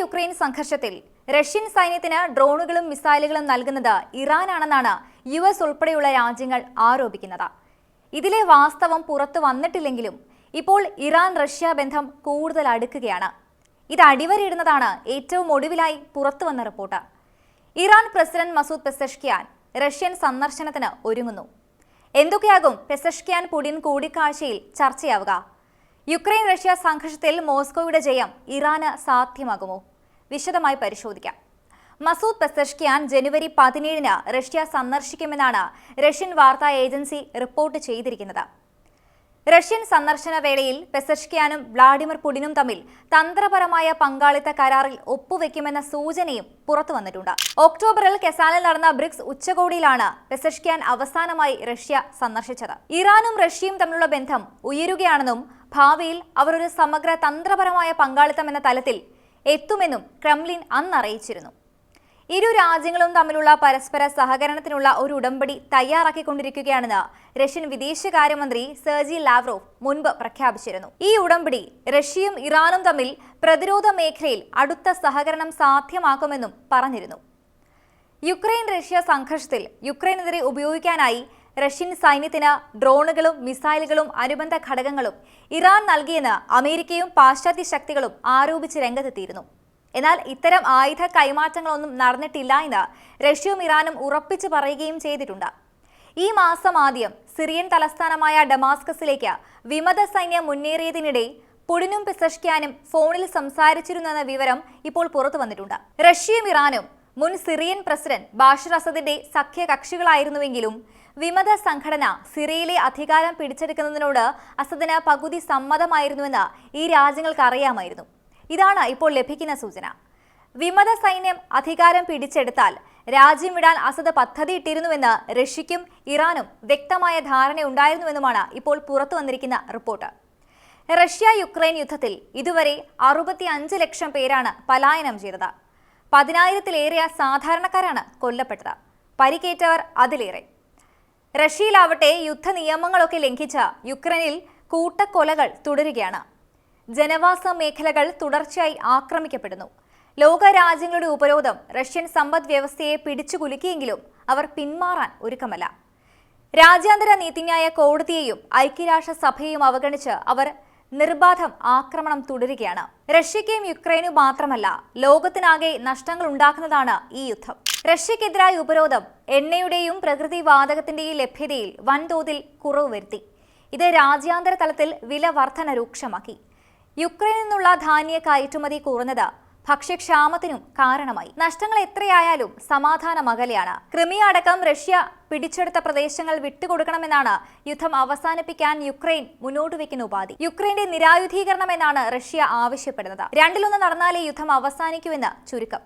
Ukraine സംഘർഷത്തിൽ Russian സൈന്യത്തിന് ഡ്രോണുകളും മിസൈലുകളും നൽകുന്നത് ഇറാനാണെന്നാണ് യുഎസ് ഉൾപ്പെടെയുള്ള രാജ്യങ്ങൾ ആരോപിക്കുന്നത്. ഇതിലെ വാസ്തവം പുറത്തു വന്നിട്ടില്ലെങ്കിലും ഇപ്പോൾ ഇറാൻ റഷ്യ ബന്ധം കൂടുതൽ അടുക്കുകയാണ്. ഇത് അടിവരയിടുന്നതാണ് ഏറ്റവും ഒടുവിലായി പുറത്തുവന്ന report. Iran president Masoud Pezeshkian Russian സന്ദർശനത്തിന് ഒരുങ്ങുന്നു. എന്തൊക്കെയാകും പെസഷ്കിയാൻ പുടിൻ കൂടിക്കാഴ്ചയിൽ ചർച്ചയാവുക? യുക്രൈൻ റഷ്യ സംഘർഷത്തിൽ മോസ്കോയുടെ ജയം ഇറാന് സാധ്യമാകുമോ? വിശദമായി പരിശോധിക്കാം. മസൂദ് പെസഷ്കിയാൻ ജനുവരി 17-ന് റഷ്യ സന്ദർശിക്കുമെന്നാണ് റഷ്യൻ വാർത്താ ഏജൻസി റിപ്പോർട്ട് ചെയ്തിരിക്കുന്നത്. റഷ്യൻ സന്ദർശന വേളയിൽ പെസഷ്കിയാനും വ്ളാഡിമിർ പുടിനും തമ്മിൽ തന്ത്രപരമായ പങ്കാളിത്ത കരാറിൽ ഒപ്പുവെക്കുമെന്ന സൂചനയും പുറത്തു വന്നിട്ടുണ്ട്. ഒക്ടോബറിൽ കെസാനിൽ നടന്ന ബ്രിക്സ് ഉച്ചകോടിയിലാണ് പെസഷ്കിയാൻ അവസാനമായി റഷ്യ സന്ദർശിച്ചത്. ഇറാനും റഷ്യയും തമ്മിലുള്ള ബന്ധം ഉയരുകയാണെന്നും ഭാവിയിൽ അവർ ഒരു സമഗ്ര തന്ത്രപരമായ പങ്കാളിത്തം എന്ന തലത്തിൽ എത്തുമെന്നും ക്രെംലിൻ അന്ന് അറിയിച്ചിരുന്നു. ഇരു രാജ്യങ്ങളും തമ്മിലുള്ള പരസ്പര സഹകരണത്തിനുള്ള ഒരു ഉടമ്പടി തയ്യാറാക്കിക്കൊണ്ടിരിക്കുകയാണെന്ന് റഷ്യൻ വിദേശകാര്യമന്ത്രി സെർജി ലാവ്റോവ് മുൻപ് പ്രഖ്യാപിച്ചിരുന്നു. ഈ ഉടമ്പടി റഷ്യയും ഇറാനും തമ്മിൽ പ്രതിരോധ മേഖലയിൽ അടുത്ത സഹകരണം സാധ്യമാക്കുമെന്നും പറഞ്ഞിരുന്നു. യുക്രൈൻ റഷ്യ സംഘർഷത്തിൽ യുക്രൈനെതിരെ ഉപയോഗിക്കാനായി റഷ്യൻ സൈന്യത്തിന് ഡ്രോണുകളും മിസൈലുകളും അനുബന്ധ ഘടകങ്ങളും ഇറാൻ നൽകിയെന്ന് അമേരിക്കയും പാശ്ചാത്യ ശക്തികളും ആരോപിച്ച് രംഗത്തെത്തിയിരുന്നു. എന്നാൽ ഇത്തരം ആയുധ കൈമാറ്റങ്ങളൊന്നും നടന്നിട്ടില്ല എന്ന് റഷ്യയും ഇറാനും ഉറപ്പിച്ചു പറയുകയും ചെയ്തിട്ടുണ്ട്. ഈ മാസം ആദ്യം സിറിയൻ തലസ്ഥാനമായ ഡമാസ്കസിലേക്ക് വിമത സൈന്യം മുന്നേറിയതിനിടെ പുടിനും പെസഷ്കിയാനും ഫോണിൽ സംസാരിച്ചിരുന്നെന്ന വിവരം ഇപ്പോൾ പുറത്തു വന്നിട്ടുണ്ട്. റഷ്യയും ഇറാനും മുൻ സിറിയൻ പ്രസിഡന്റ് ബാഷർ അസദിന്റെ സഖ്യകക്ഷികളായിരുന്നുവെങ്കിലും വിമത സംഘടന സിറിയയിലെ അധികാരം പിടിച്ചെടുക്കുന്നതിനോട് അസദിന് പകുതി സമ്മതമായിരുന്നുവെന്ന് ഈ രാജ്യങ്ങൾക്ക് അറിയാമായിരുന്നു. ഇതാണ് ഇപ്പോൾ ലഭിക്കുന്ന സൂചന. വിമത സൈന്യം അധികാരം പിടിച്ചെടുത്താൽ രാജ്യം വിടാൻ അസദ് പദ്ധതിയിട്ടിരുന്നുവെന്ന് റഷ്യയ്ക്കും ഇറാനും വ്യക്തമായ ധാരണയുണ്ടായിരുന്നുവെന്നുമാണ് ഇപ്പോൾ പുറത്തു വന്നിരിക്കുന്ന റിപ്പോർട്ട്. റഷ്യ യുക്രൈൻ യുദ്ധത്തിൽ ഇതുവരെ 65 ലക്ഷം പേരാണ് പലായനം ചെയ്തത്. 10,000-ലേറെ സാധാരണക്കാരാണ് കൊല്ലപ്പെട്ടത്. പരിക്കേറ്റവർ അതിലേറെ. റഷ്യയിലാവട്ടെ യുദ്ധ നിയമങ്ങളൊക്കെ ലംഘിച്ച യുക്രൈനിൽ കൂട്ടക്കൊലകൾ തുടരുകയാണ്. ജനവാസ മേഖലകൾ തുടർച്ചയായി ആക്രമിക്കപ്പെടുന്നു. ലോക രാജ്യങ്ങളുടെ ഉപരോധം റഷ്യൻ സമ്പദ് വ്യവസ്ഥയെ പിടിച്ചുകുലുക്കിയെങ്കിലും അവർ പിന്മാറാൻ ഒരുക്കമല്ല. രാജ്യാന്തര നീതിന്യായ കോടതിയെയും ഐക്യരാഷ്ട്രസഭയെയും അവഗണിച്ച് അവർ നിർബാധം ആക്രമണം തുടരുകയാണ്. റഷ്യയ്ക്കും യുക്രൈനും മാത്രമല്ല, ലോകത്തിനാകെ നഷ്ടങ്ങൾ ഉണ്ടാക്കുന്നതാണ് ഈ യുദ്ധം. റഷ്യക്കെതിരായ ഉപരോധം എണ്ണയുടെയും പ്രകൃതി വാതകത്തിന്റെയും ലഭ്യതയിൽ വൻതോതിൽ കുറവ് വരുത്തി. ഇത് രാജ്യാന്തര തലത്തിൽ വില വർധന രൂക്ഷമാക്കി. യുക്രൈനിൽ നിന്നുള്ള ധാന്യ കയറ്റുമതി കുറഞ്ഞത് ഭക്ഷ്യക്ഷാമത്തിനും കാരണമായി. നഷ്ടങ്ങൾ എത്രയായാലും സമാധാനം അകലെയാണ്. ക്രിമിയ അടക്കം റഷ്യ പിടിച്ചെടുത്ത പ്രദേശങ്ങൾ വിട്ടുകൊടുക്കണമെന്നാണ് യുദ്ധം അവസാനിപ്പിക്കാൻ യുക്രൈൻ മുന്നോട്ട് വയ്ക്കുന്ന ഉപാധി. യുക്രൈന്റെ നിരായുധീകരണം എന്നാണ് റഷ്യ ആവശ്യപ്പെടുന്നത്. രണ്ടിലൊന്ന് നടന്നാലേ യുദ്ധം അവസാനിക്കുമെന്ന് ചുരുക്കം.